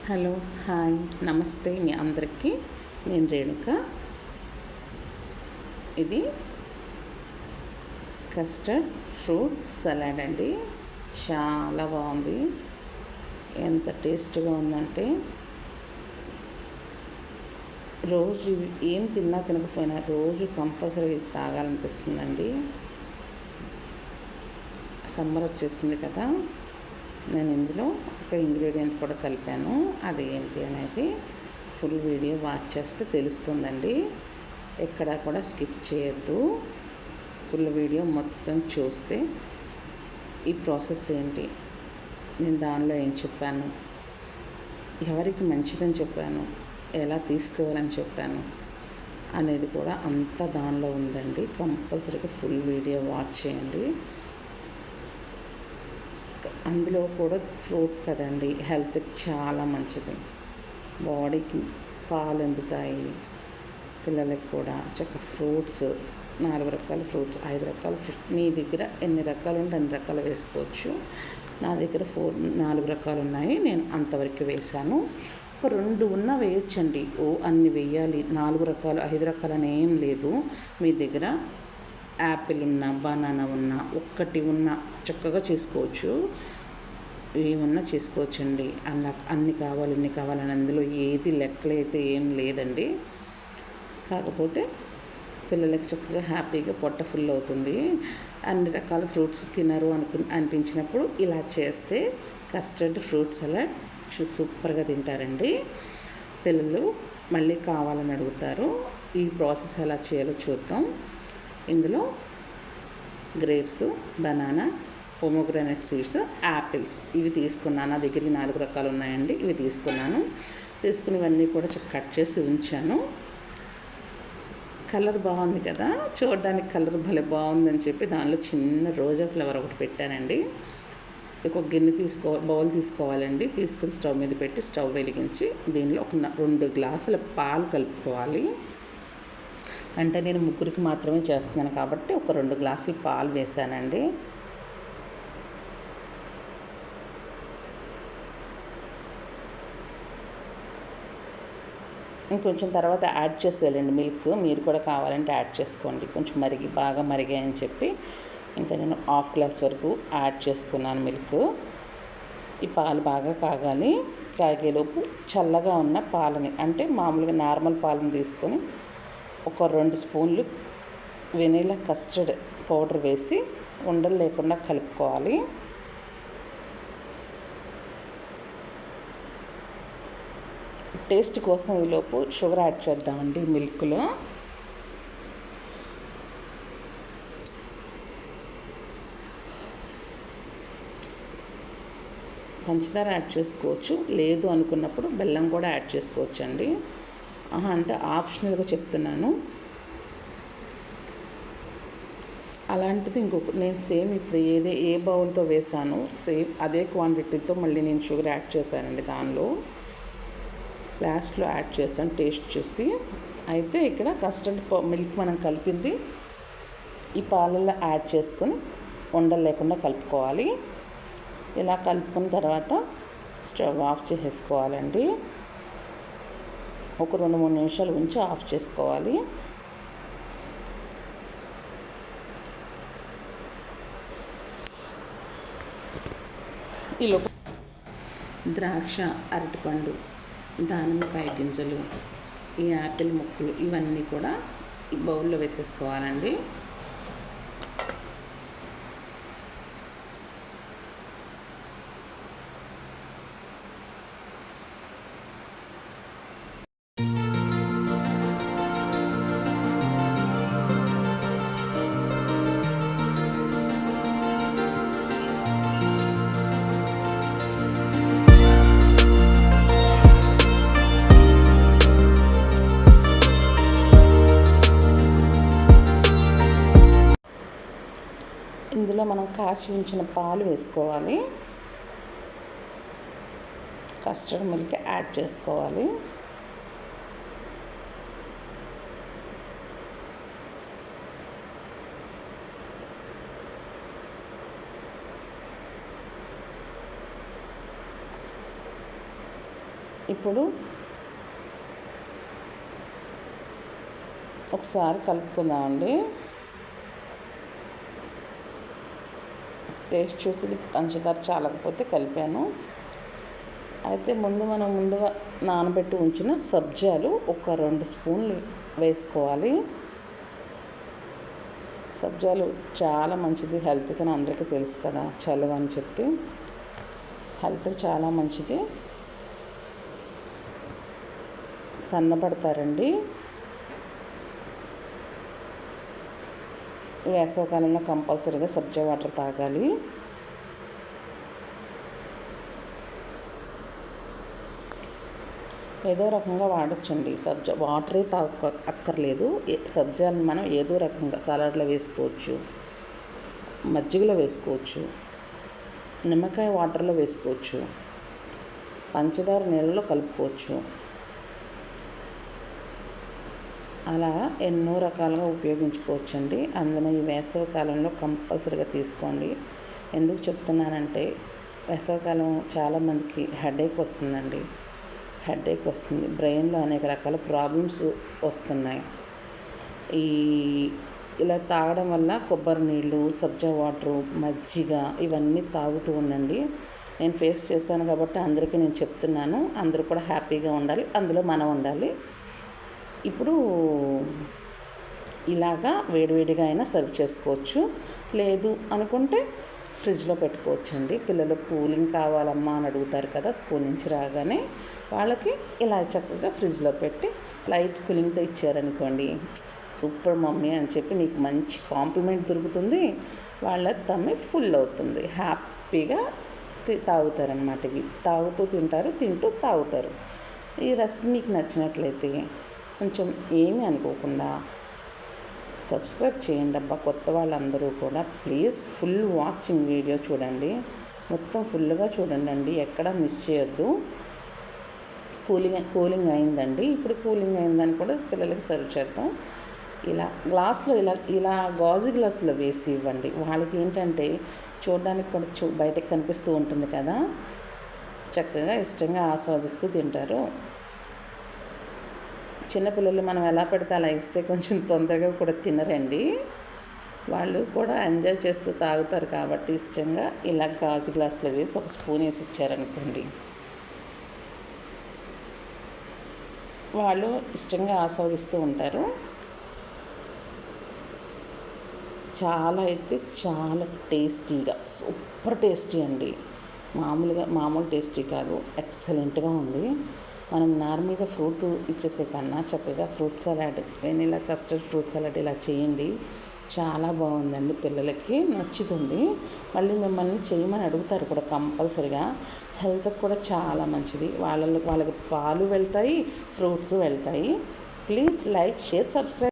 Hello, hi, నమస్తే మీ అందరికీ. నేను రేణుక. ఇది కస్టర్డ్ ఫ్రూట్ సలాడ్ అండి. చాలా బాగుంది. ఎంత టేస్ట్గా ఉందంటే రోజు ఏం తిన్నా తినకపోయినా రోజు కంపల్సరీ తాగాలనిపిస్తుందండి. సమ్మర్ వచ్చేసింది కదా, నేను ఇందులో ఒక ఇంగ్రీడియంట్ కూడా కలిపాను. అది ఏంటి అనేది ఫుల్ వీడియో వాచ్ చేస్తే తెలుస్తుందండి. ఎక్కడ కూడా స్కిప్ చేయొద్దు. ఫుల్ వీడియో మొత్తం చూస్తే ఈ ప్రాసెస్ ఏంటి, నేను దానిలో ఏం చెప్పాను, ఎవరికి మంచిదని చెప్పాను, ఎలా తీసుకోవాలని చెప్పాను అనేది కూడా అంతా దానిలో ఉందండి. కంపల్సరీగా ఫుల్ వీడియో వాచ్ చేయండి. అందులో కూడా ఫ్రూట్ కదండి, హెల్త్కి చాలా మంచిది. బాడీకి పాలు అందుతాయి. పిల్లలకి కూడా చక్కగా ఫ్రూట్స్, 4 రకాల ఫ్రూట్స్, 5 రకాల ఫ్రూట్స్, మీ దగ్గర ఎన్ని రకాలు ఉంటే అన్ని రకాలు వేసుకోవచ్చు. నా దగ్గర 4 రకాలు ఉన్నాయి. నేను అంతవరకు వేసాను. ఒక 2 ఉన్నా వేయచ్చండి. అన్ని వేయాలి, 4 రకాలు 5 రకాలు అని ఏం లేదు. మీ దగ్గర యాపిల్ ఉన్నా, బనానా ఉన్నా, ఒక్కటి ఉన్నా చక్కగా చేసుకోవచ్చు. ఏమన్నా చేసుకోవచ్చండి. అన్ని కావాలి ఇన్ని కావాలని అందులో ఏది లెక్కలైతే ఏం లేదండి. కాకపోతే పిల్లలకి చక్కగా హ్యాపీగా పొట్ట ఫుల్ అవుతుంది. అన్ని రకాల ఫ్రూట్స్ తినరు అనిపించినప్పుడు ఇలా చేస్తే కస్టర్డ్ ఫ్రూట్ సలాడ్ సూపర్గా తింటారండి. పిల్లలు మళ్ళీ కావాలని అడుగుతారు. ఈ ప్రాసెస్ ఎలా చేయాలో చూద్దాం. ఇందులో grapes, banana, pomegranate seeds, apples ఇవి తీసుకున్నాను. నా దగ్గరికి 4 రకాలు ఉన్నాయండి. ఇవి తీసుకున్నాను. తీసుకుని ఇవన్నీ కూడా కట్ చేసి ఉంచాను. కలర్ బాగుంది కదా, చూడడానికి కలర్ భలే బాగుందని చెప్పి దానిలో చిన్న రోజా ఫ్లవర్ ఒకటి పెట్టానండి. ఒక గిన్నె బౌల్ తీసుకోవాలండి. తీసుకుని స్టవ్ మీద పెట్టి స్టవ్ వెలిగించి దీనిలో ఒక 2 గ్లాసుల పాలు కలుపుకోవాలి. అంటే నేను ముగ్గురికి మాత్రమే చేస్తున్నాను కాబట్టి ఒక 2 గ్లాసులు పాలు వేసానండి. ఇంకొంచెం తర్వాత యాడ్ చేసేయాలండి మిల్క్. మీరు కూడా కావాలంటే యాడ్ చేసుకోండి. కొంచెం బాగా మరిగాయని చెప్పి ఇంకా నేను 1/2 గ్లాస్ వరకు యాడ్ చేసుకున్నాను మిల్క్. ఈ పాలు బాగా కాగాలి. కాగేలోపు చల్లగా ఉన్న పాలని, అంటే మామూలుగా నార్మల్ పాలను తీసుకొని ఒక 2 స్పూన్లు వెనీలా కస్టర్డ్ పౌడర్ వేసి ఉండలు లేకుండా కలుపుకోవాలి. టేస్ట్ కోసం ఈలోపు షుగర్ యాడ్ చేద్దామండి మిల్క్లో. పంచదార యాడ్ చేసుకోవచ్చు, లేదు అనుకున్నప్పుడు బెల్లం కూడా యాడ్ చేసుకోవచ్చండి. అంటే ఆప్షనల్గా చెప్తున్నాను. అలాంటిది నేను సేమ్ ఇప్పుడు ఏ బౌల్తో వేసాను సేమ్ అదే క్వాంటిటీతో మళ్ళీ నేను షుగర్ యాడ్ చేశానండి. దానిలో లాస్ట్లో యాడ్ చేశాను టేస్ట్ చూసి. అయితే ఇక్కడ కస్టర్డ్ మిల్క్ మనం కలిపింది ఈ పాలల్లో యాడ్ చేసుకొని ఉండలు లేకుండా కలుపుకోవాలి. ఇలా కలుపుకున్న తర్వాత స్టవ్ ఆఫ్ చేసేసుకోవాలండి. ఒక 2-3 నిమిషాలు ఉంచి ఆఫ్ చేసుకోవాలి. ఈలోపు ద్రాక్ష, అరటిపండు, దానిమ్మకాయ గింజలు, ఈ యాపిల్ ముక్కలు ఇవన్నీ కూడా ఈ బౌల్లో వేసేసుకోవాలండి. ఇందులో మనం కాచి ఉంచిన పాలు వేసుకోవాలి. కస్టర్డ్ మిల్క్ యాడ్ చేసుకోవాలి. ఇప్పుడు ఒకసారి కలుపుకుందామండి. టేస్ట్ చూసి పంచదార చాలకపోతే కలిపాను. అయితే మనం ముందుగా నానబెట్టి ఉంచిన సబ్జాలు ఒక 2 స్పూన్లు వేసుకోవాలి. సబ్జాలు చాలా మంచిది హెల్త్కి, అందరికీ తెలుసు కదా, చలువ అని చెప్పి హెల్త్కి చాలా మంచిది. సన్నపడతారండి. వేసవికాలంలో కంపల్సరీగా సబ్జా వాటర్ తాగాలి. ఏదో రకంగా వాడచ్చండి. సబ్జా వాటరే అక్కర్లేదు. సబ్జాలను మనం ఏదో రకంగా సలాడ్లో వేసుకోవచ్చు, మజ్జిగలో వేసుకోవచ్చు, నిమ్మకాయ వాటర్లో వేసుకోవచ్చు, పంచదార నీళ్ళలో కలుపుకోవచ్చు. అలా ఎన్నో రకాలుగా ఉపయోగించుకోవచ్చండి. అందులో ఈ వేసవి కాలంలో కంపల్సరీగా తీసుకోండి. ఎందుకు చెప్తున్నానంటే వేసవికాలం చాలామందికి హెడేక్ వస్తుందండి. బ్రెయిన్లో అనేక రకాల ప్రాబ్లమ్స్ వస్తున్నాయి. ఇలా తాగడం వల్ల కొబ్బరి నీళ్ళు, సబ్జా వాటరు, మజ్జిగ ఇవన్నీ తాగుతూ ఉండండి. నేను ఫేస్ చేశాను కాబట్టి అందరికీ నేను చెప్తున్నాను. అందరూ కూడా హ్యాపీగా ఉండాలి, అందులో మనం ఉండాలి. ఇప్పుడు ఇలాగా వేడివేడిగా అయినా సర్వ్ చేసుకోవచ్చు. లేదు అనుకుంటే ఫ్రిడ్జ్లో పెట్టుకోవచ్చండి. పిల్లలు కూలింగ్ కావాలమ్మా అని అడుగుతారు కదా స్కూల్ నుంచి రాగానే, వాళ్ళకి ఇలా చక్కగా ఫ్రిడ్జ్లో పెట్టి లైట్ కూలింగ్తో ఇచ్చారనుకోండి, సూపర్ మమ్మీ అని చెప్పి మీకు మంచి కాంప్లిమెంట్ దొరుకుతుంది. వాళ్ళ తమ్మి ఫుల్ అవుతుంది. హ్యాపీగా తాగుతారనమాట. ఇవి తాగుతూ తింటారు, తింటూ తాగుతారు. ఈ రెసిపీ మీకు నచ్చినట్లయితే కొంచెం ఏమీ అనుకోకుండా సబ్స్క్రైబ్ చేయండి అబ్బా. కొత్త వాళ్ళందరూ కూడా ప్లీజ్ ఫుల్ వాచింగ్ వీడియో చూడండి, మొత్తం ఫుల్గా చూడండి, ఎక్కడ మిస్ చేయొద్దు. కూలింగ్ అయిందండి. ఇప్పుడు కూలింగ్ అయిందని కూడా పిల్లలకి సర్వ్ చేద్దాం. ఇలా గ్లాస్లో ఇలా గాజు గ్లాసులో వేసి ఇవ్వండి. వాళ్ళకి ఏంటంటే చూడడానికి కూడా బయటకు కనిపిస్తూ ఉంటుంది కదా, చక్కగా ఇష్టంగా ఆస్వాదిస్తూ తింటారు. చిన్నపిల్లలు మనం ఎలా పెడితే అలా ఇస్తే కొంచెం తొందరగా కూడా తినరండి. వాళ్ళు కూడా ఎంజాయ్ చేస్తూ తాగుతారు కాబట్టి ఇష్టంగా ఇలా గాజు గ్లాసులో వేసి ఒక స్పూన్ వేసి ఇచ్చారనుకోండి, వాళ్ళు ఇష్టంగా ఆస్వాదిస్తూ ఉంటారు. చాలా టేస్టీగా, సూపర్ టేస్టీ అండి. మామూలు టేస్టీ కాదు, ఎక్సలెంట్గా ఉంది. మనం నార్మల్గా ఫ్రూట్ ఇచ్చేసే కన్నా చక్కగా fruit salad, vanilla custard fruit salad ఇలా చేయండి. చాలా బాగుందండి, పిల్లలకి నచ్చుతుంది. మళ్ళీ మిమ్మల్ని చేయమని అడుగుతారు కూడా కంపల్సరిగా. హెల్త్కి కూడా చాలా మంచిది. వాళ్ళకి పాలు వెళ్తాయి, ఫ్రూట్స్ వెళ్తాయి. Please like, share, subscribe.